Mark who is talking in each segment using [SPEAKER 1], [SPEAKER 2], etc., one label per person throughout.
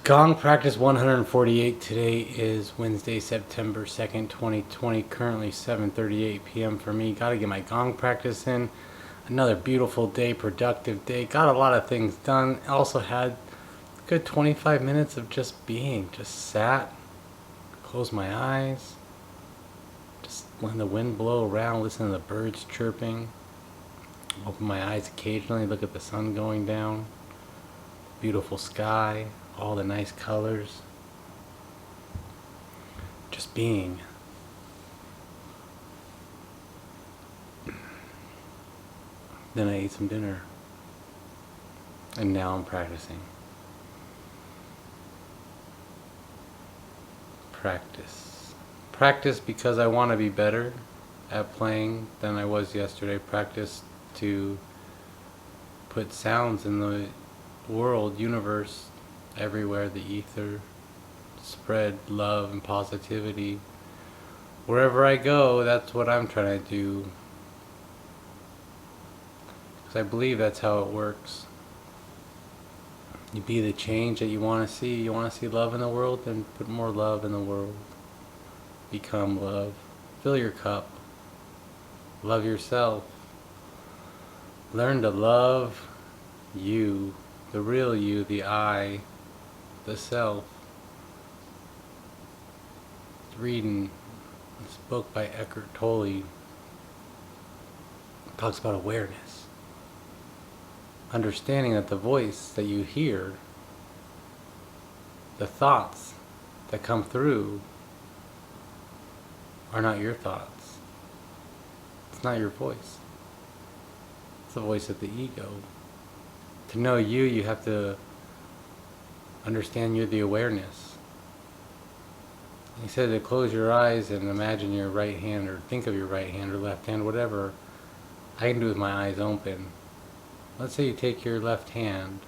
[SPEAKER 1] Gong practice 148. Today is Wednesday, September 2nd, 2020. Currently 7:38 p.m. for me. Got to get my gong practice in. Another beautiful day, productive day. Got a lot of things done. Also had a good 25 minutes of just being. Just sat, closed my eyes, just letting the wind blow around, listen to the birds chirping. Open my eyes occasionally, look at the sun going down. Beautiful sky, all the nice colors. Just being. Then I ate some dinner. And now I'm practicing. Practice because I want to be better at playing than I was yesterday. Practice to put sounds in the world, universe, everywhere, the ether, spread love and positivity. Wherever I go, that's what I'm trying to do. Because I believe that's how it works. You be the change that you want to see. You want to see love in the world, then put more love in the world. Become love. Fill your cup. Love yourself. Learn to love you, the real you, the I, the self. Reading this book by Eckhart Tolle. It talks about awareness. Understanding that the voice that you hear, the thoughts that come through, are not your thoughts. It's not your voice. It's the voice of the ego. To know you, you have to understand you're the awareness. He said to close your eyes and imagine your right hand, or think of your right hand or left hand, whatever I can do with my eyes open. Let's say you take your left hand.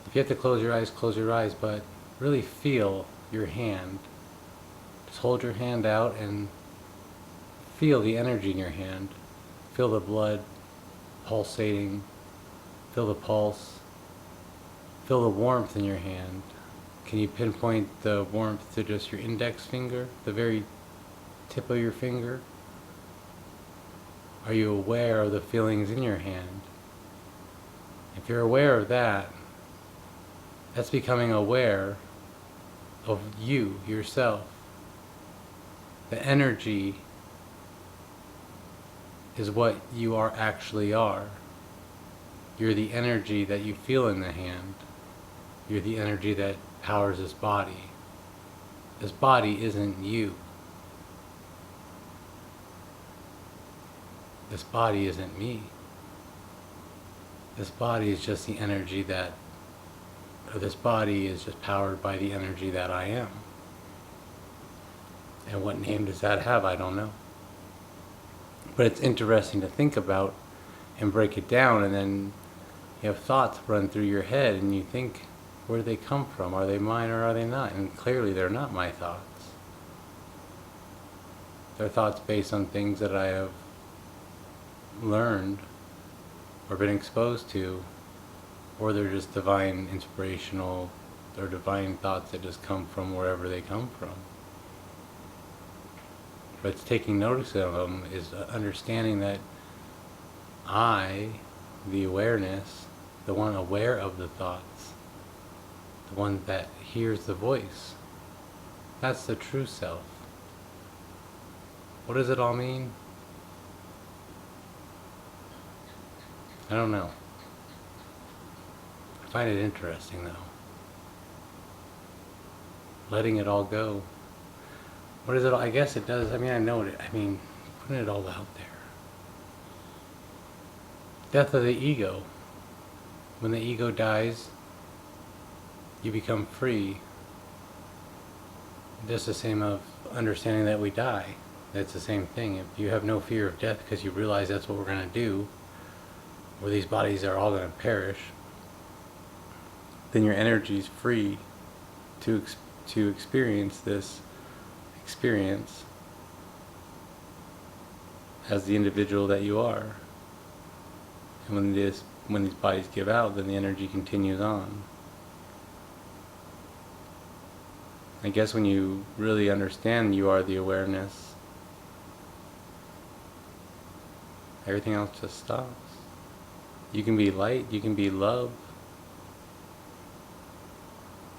[SPEAKER 1] If you have to close your eyes, but really feel your hand. Just hold your hand out and feel the energy in your hand. Feel the blood pulsating. Feel the pulse. Feel the warmth in your hand. Can you pinpoint the warmth to just your index finger, the very tip of your finger? Are you aware of the feelings in your hand? If you're aware of that, that's becoming aware of you, yourself. The energy is what you actually are. You're the energy that you feel in the hand. You're the energy that powers this body. This body isn't you. This body isn't me. This body is just the energy this body is just powered by the energy that I am. And what name does that have? I don't know. But it's interesting to think about and break it down, and then you have thoughts run through your head and you think, where do they come from? Are they mine or are they not? And clearly they're not my thoughts. They're thoughts based on things that I have learned or been exposed to, or they're just divine, inspirational, or divine thoughts that just come from wherever they come from. But it's taking notice of them, is understanding that I, the awareness, the one aware of the thoughts, the one that hears the voice, that's the true self. What does it all mean? I don't know. I find it interesting though. Letting it all go. What is it all? I guess it does. I mean, I know it. I mean, putting it all out there. Death of the ego. When the ego dies, you become free. Just the same of understanding that we die. That's the same thing. If you have no fear of death because you realize that's what we're going to do, or these bodies are all going to perish, then your energy is free to experience this experience as the individual that you are. And when these bodies give out, then the energy continues on. I guess when you really understand you are the awareness, everything else just stops. You can be light, you can be love,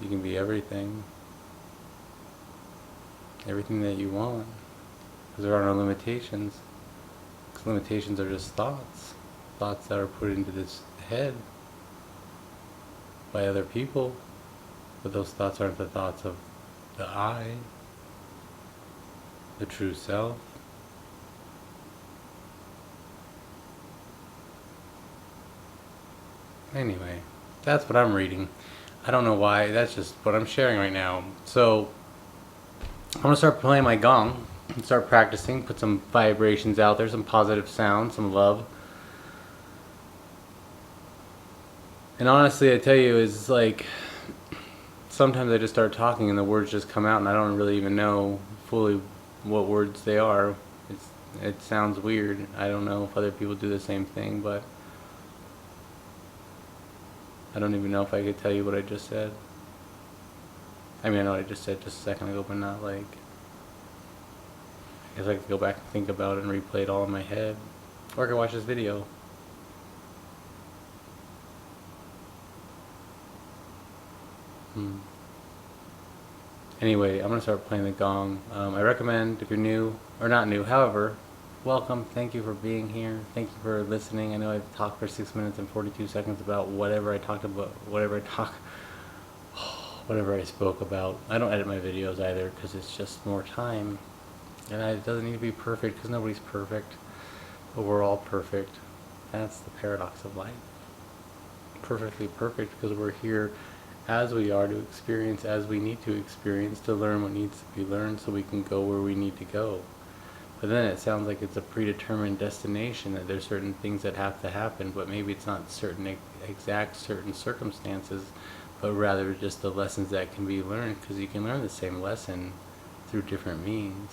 [SPEAKER 1] you can be everything. Everything that you want. Because there are no limitations. Because limitations are just thoughts. Thoughts that are put into this head by other people. But those thoughts aren't the thoughts of the I, the true self. Anyway, that's what I'm reading. I don't know why, that's just what I'm sharing right now. So, I'm going to start playing my gong and start practicing, put some vibrations out there, some positive sound, some love. And honestly, I tell you, it's like, sometimes I just start talking and the words just come out and I don't really even know fully what words they are. It sounds weird. I don't know if other people do the same thing, but I don't even know if I could tell you what I just said. I mean, I know what I just said just a second ago, but not like... I guess I could go back and think about it and replay it all in my head. Or I could watch this video. Anyway, I'm going to start playing the gong. I recommend, if you're new, or not new, however, welcome. Thank you for being here. Thank you for listening. I know I've talked for 6 minutes and 42 seconds about whatever I talked about, whatever I spoke about. I don't edit my videos either because it's just more time. And it doesn't need to be perfect because nobody's perfect. But we're all perfect. That's the paradox of life. Perfectly perfect because we're here as we are to experience as we need to experience, to learn what needs to be learned so we can go where we need to go. But then it sounds like it's a predetermined destination, that there's certain things that have to happen, but maybe it's not certain circumstances, but rather just the lessons that can be learned, because you can learn the same lesson through different means.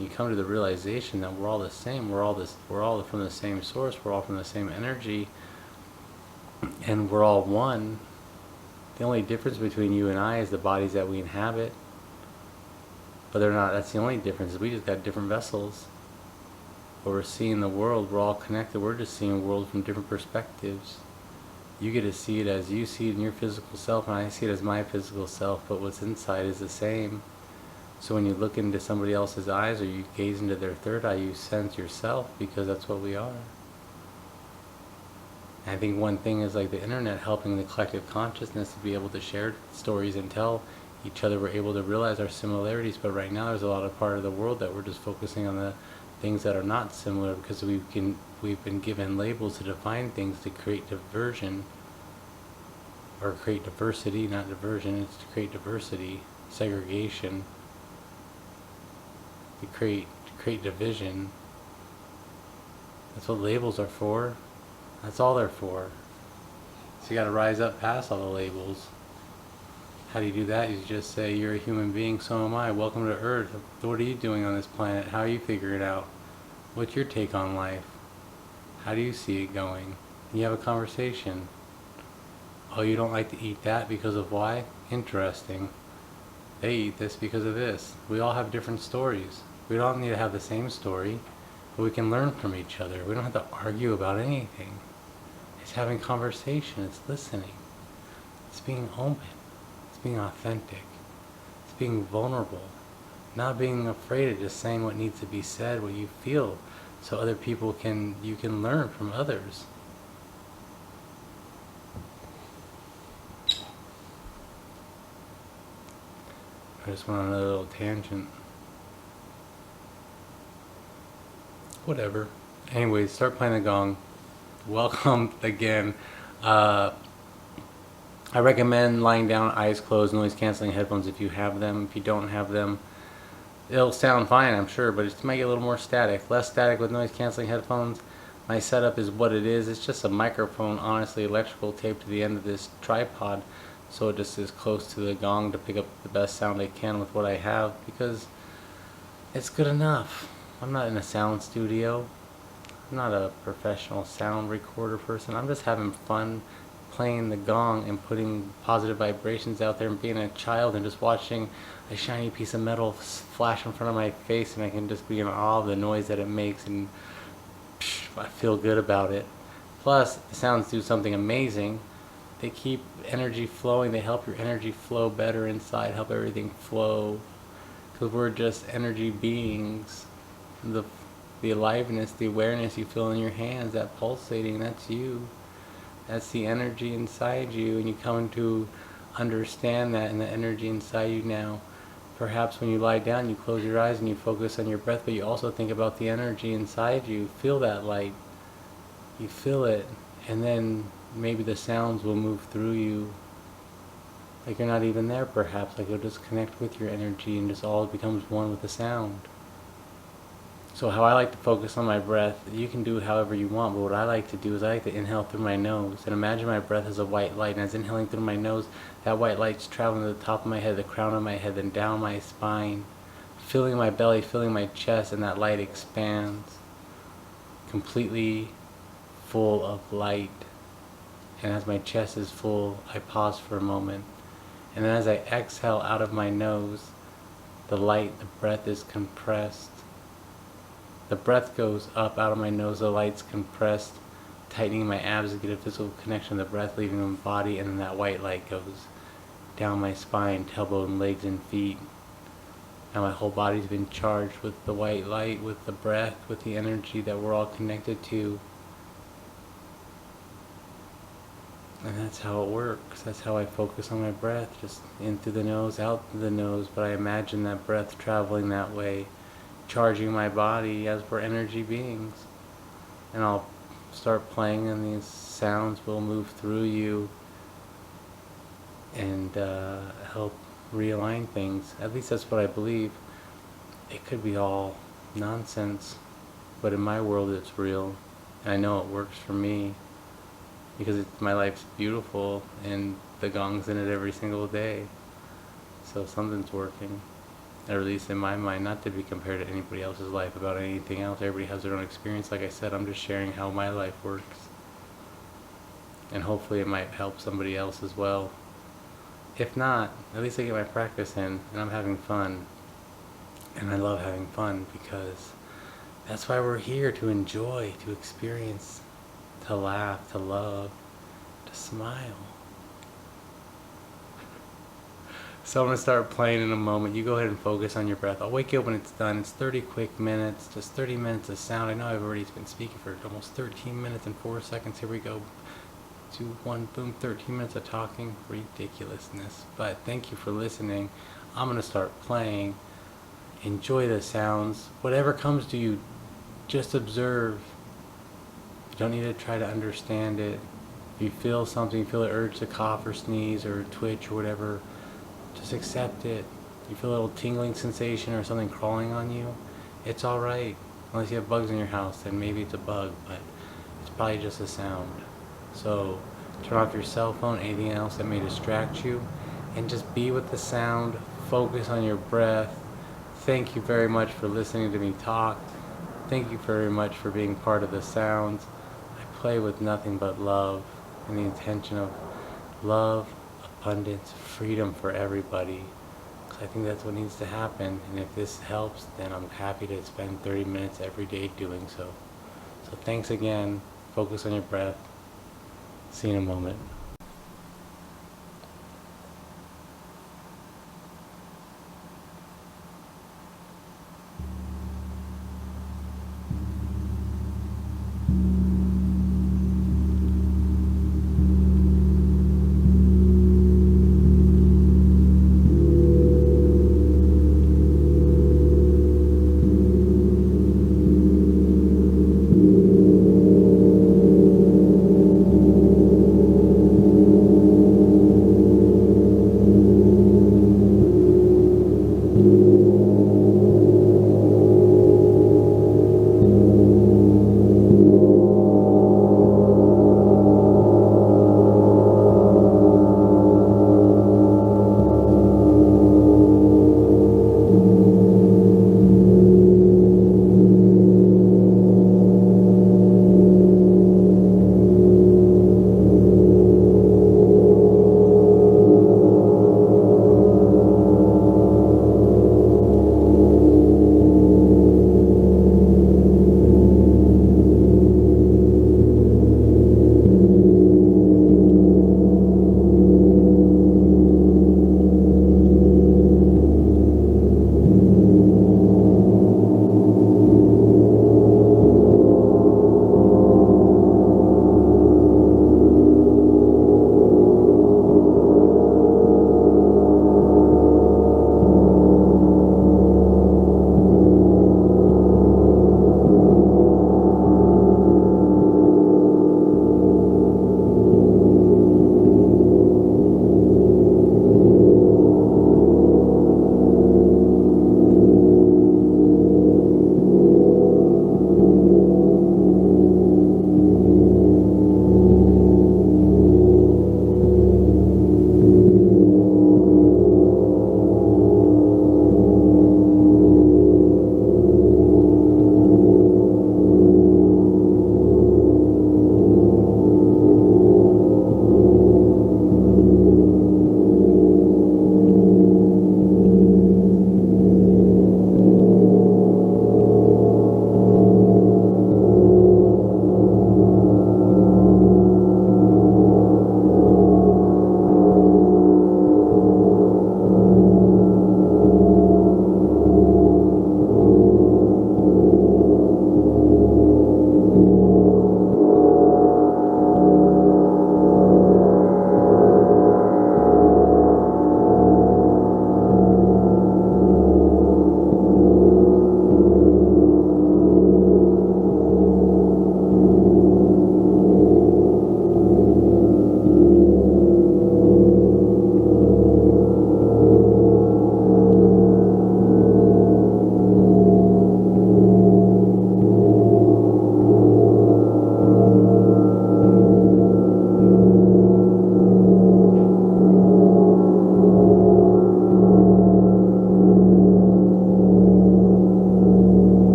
[SPEAKER 1] You come to the realization that we're all the same, we're all from the same source, we're all from the same energy, and we're all one. The only difference between you and I is the bodies that we inhabit. But they're not, that's the only difference. We just got different vessels. But we're seeing the world, we're all connected, we're just seeing the world from different perspectives. You get to see it as you see it in your physical self, and I see it as my physical self, but what's inside is the same. So when you look into somebody else's eyes, or you gaze into their third eye, you sense yourself, because that's what we are. I think one thing is like the internet helping the collective consciousness to be able to share stories and tell each other. We're able to realize our similarities, but right now there's a lot of part of the world that we're just focusing on the things that are not similar, because we've been given labels to define things to create diversion, or create diversity, not diversion. It's to create diversity, segregation, to create division. That's what labels are for. That's all they're for. So you got to rise up past all the labels. How do you do that? You just say, you're a human being, so am I. Welcome to Earth. What are you doing on this planet? How are you figuring it out? What's your take on life? How do you see it going? And you have a conversation. Oh, you don't like to eat that because of why? Interesting. They eat this because of this. We all have different stories. We don't need to have the same story, but we can learn from each other. We don't have to argue about anything. It's having conversation. It's listening. It's being open. It's being authentic. It's being vulnerable. Not being afraid of just saying what needs to be said, what you feel, so other people you can learn from others. I just went on a little tangent. Whatever. Anyways, start playing the gong. Welcome again. I recommend lying down, eyes closed, noise canceling headphones if you have them. If you don't have them, it'll sound fine, I'm sure, but it might get a little more static. Less static with noise canceling headphones. My setup is what it is. It's just a microphone, honestly, electrical taped to the end of this tripod, so it just is close to the gong to pick up the best sound I can with what I have, because it's good enough. I'm not in a sound studio. I'm not a professional sound recorder person. I'm just having fun playing the gong and putting positive vibrations out there and being a child and just watching a shiny piece of metal flash in front of my face, and I can just be in awe of the noise that it makes, and I feel good about it. Plus, the sounds do something amazing. They keep energy flowing. They help your energy flow better inside, help everything flow. Because we're just energy beings. The aliveness, the awareness you feel in your hands, that pulsating, that's you. That's the energy inside you, and you come to understand that, and the energy inside you now. Perhaps when you lie down, you close your eyes and you focus on your breath, but you also think about the energy inside you. Feel that light. You feel it, and then maybe the sounds will move through you like you're not even there, perhaps. Like you'll just connect with your energy and just all becomes one with the sound. So how I like to focus on my breath, you can do however you want, but what I like to do is I like to inhale through my nose. And imagine my breath as a white light, and as inhaling through my nose, that white light's traveling to the top of my head, the crown of my head, then down my spine, filling my belly, filling my chest, and that light expands, completely full of light. And as my chest is full, I pause for a moment. And then as I exhale out of my nose, the light, the breath is compressed. The breath goes up out of my nose, the light's compressed, tightening my abs to get a physical connection to the breath leaving my body, and then that white light goes down my spine, tailbone, legs, and feet. Now my whole body's been charged with the white light, with the breath, with the energy that we're all connected to. And that's how it works. That's how I focus on my breath, just in through the nose, out through the nose, but I imagine that breath traveling that way, charging my body as we're energy beings. And I'll start playing, and these sounds will move through you and help realign things. At least that's what I believe. It could be all nonsense, but in my world it's real, and I know it works for me because my life's beautiful and the gong's in it every single day. So something's working. Or at least in my mind, not to be compared to anybody else's life about anything else. Everybody has their own experience. Like I said, I'm just sharing how my life works. And hopefully it might help somebody else as well. If not, at least I get my practice in, and I'm having fun. And I love having fun because that's why we're here, to enjoy, to experience, to laugh, to love, to smile. So I'm going to start playing in a moment. You go ahead and focus on your breath. I'll wake you up when it's done. It's 30 quick minutes, just 30 minutes of sound. I know I've already been speaking for almost 13 minutes and 4 seconds. Here we go. 2, 1, boom, 13 minutes of talking. Ridiculousness. But thank you for listening. I'm going to start playing. Enjoy the sounds. Whatever comes to you, just observe. You don't need to try to understand it. If you feel something, you feel the urge to cough or sneeze or twitch or whatever, just accept it. You feel a little tingling sensation or something crawling on you, it's alright. Unless you have bugs in your house, then maybe it's a bug, but it's probably just a sound. So turn off your cell phone, anything else that may distract you, and just be with the sound. Focus on your breath. Thank you very much for listening to me talk. Thank you very much for being part of the sounds. I play with nothing but love and the intention of love, abundance, freedom for everybody. Because I think that's what needs to happen. And if this helps, then I'm happy to spend 30 minutes every day doing so. So thanks again. Focus on your breath. See you in a moment.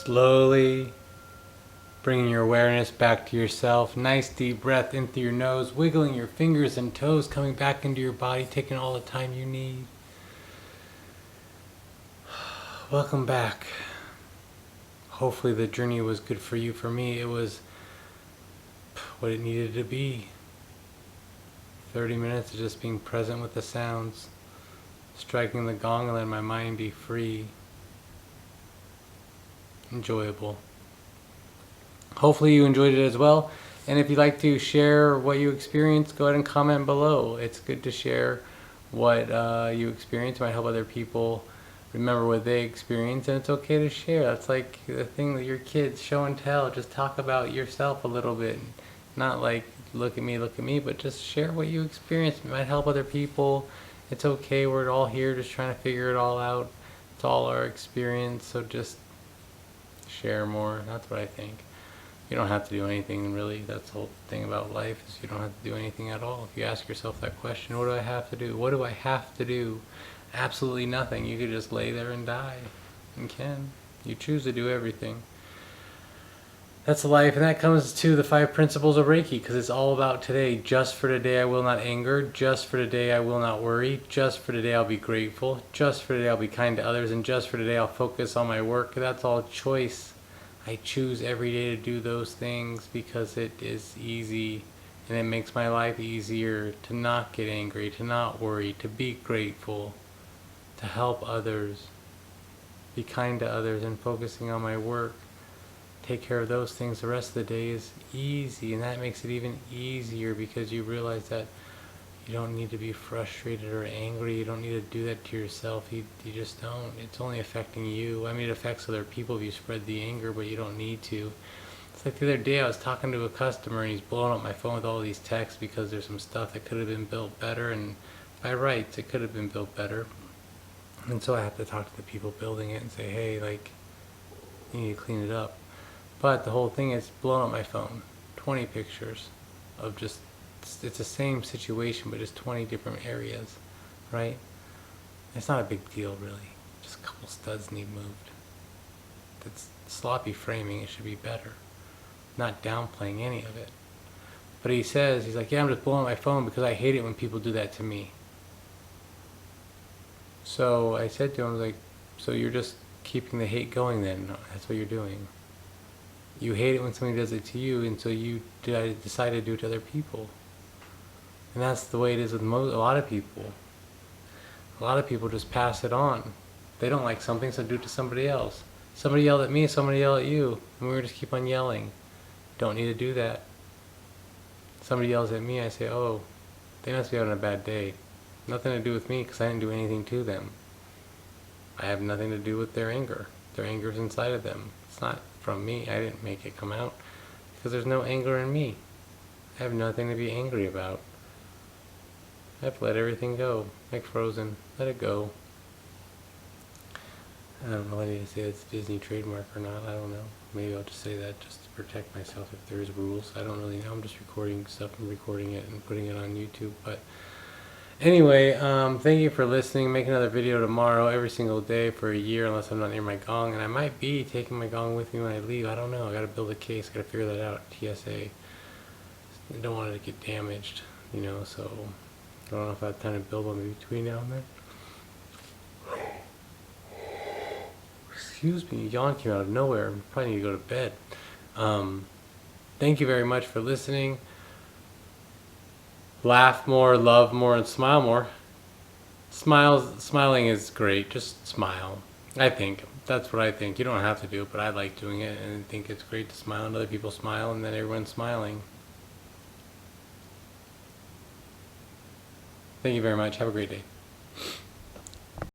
[SPEAKER 1] Slowly bringing your awareness back to yourself. Nice deep breath in through your nose, wiggling your fingers and toes, coming back into your body, taking all the time you need. Welcome back. Hopefully the journey was good for you. For me, it was what it needed to be. 30 minutes of just being present with the sounds, striking the gong and letting my mind be free. Enjoyable. Hopefully you enjoyed it as well. And if you'd like to share what you experienced, go ahead and comment below. It's good to share what you experienced. It might help other people remember what they experienced, and it's okay to share. That's like the thing that your kids show and tell. Just talk about yourself a little bit. Not like look at me, but just share what you experienced. It might help other people. It's okay. We're all here just trying to figure it all out. It's all our experience, so just share more. That's what I think. You don't have to do anything really. That's the whole thing about life, is you don't have to do anything at all. If you ask yourself that question, what do I have to do? What do I have to do? Absolutely nothing. You could just lay there and die. You can. You choose to do everything. That's life, and that comes to the 5 principles of Reiki, because it's all about today. Just for today I will not anger. Just for today I will not worry. Just for today I'll be grateful. Just for today I'll be kind to others. And just for today I'll focus on my work. That's all choice. I choose every day to do those things because it is easy, and it makes my life easier to not get angry, to not worry, to be grateful, to help others, be kind to others, and focusing on my work. Take care of those things. The rest of the day is easy, and that makes it even easier because you realize that you don't need to be frustrated or angry. You don't need to do that to yourself. You just don't. It's only affecting you. I mean, it affects other people if you spread the anger, but you don't need to. It's like the other day I was talking to a customer, and he's blowing up my phone with all these texts because there's some stuff that could have been built better, and by rights it could have been built better. And so I have to talk to the people building it and say, hey, like, you need to clean it up. But the whole thing is blowing up my phone. 20 pictures of just, it's the same situation, but just 20 different areas, right? It's not a big deal, really. Just a couple studs need moved. It's sloppy framing. It should be better. Not downplaying any of it. But he says, he's like, yeah, I'm just blowing up my phone because I hate it when people do that to me. So I said to him, like, so you're just keeping the hate going then? No, that's what you're doing. You hate it when somebody does it to you, and so you decide to do it to other people. And that's the way it is with a lot of people. A lot of people just pass it on. They don't like something, so do it to somebody else. Somebody yelled at me, somebody yelled at you, and we just keep on yelling. Don't need to do that. Somebody yells at me, I say, oh, they must be having a bad day. Nothing to do with me, because I didn't do anything to them. I have nothing to do with their anger. Their anger is inside of them. It's not from me. I didn't make it come out, because there's no anger in me. I have nothing to be angry about. I have to let everything go, like Frozen. Let it go. I don't know whether to say it's a Disney trademark or not. I don't know. Maybe I'll just say that just to protect myself if there's rules. I don't really know. I'm just recording stuff and recording it and putting it on YouTube. But anyway, thank you for listening. Make another video tomorrow, every single day for a year, unless I'm not near my gong. And I might be taking my gong with me when I leave. I don't know. I got to build a case. Got to figure that out. TSA. I don't want it to get damaged, you know. So I don't know if I have time to build one in between now and then. Excuse me, yawn came out of nowhere. I probably need to go to bed. Thank you very much for listening. Laugh more, love more, and smile more. Smiling is great. Just smile. I think. That's what I think. You don't have to do it, but I like doing it, and I think it's great to smile, and other people smile, and then everyone's smiling. Thank you very much. Have a great day.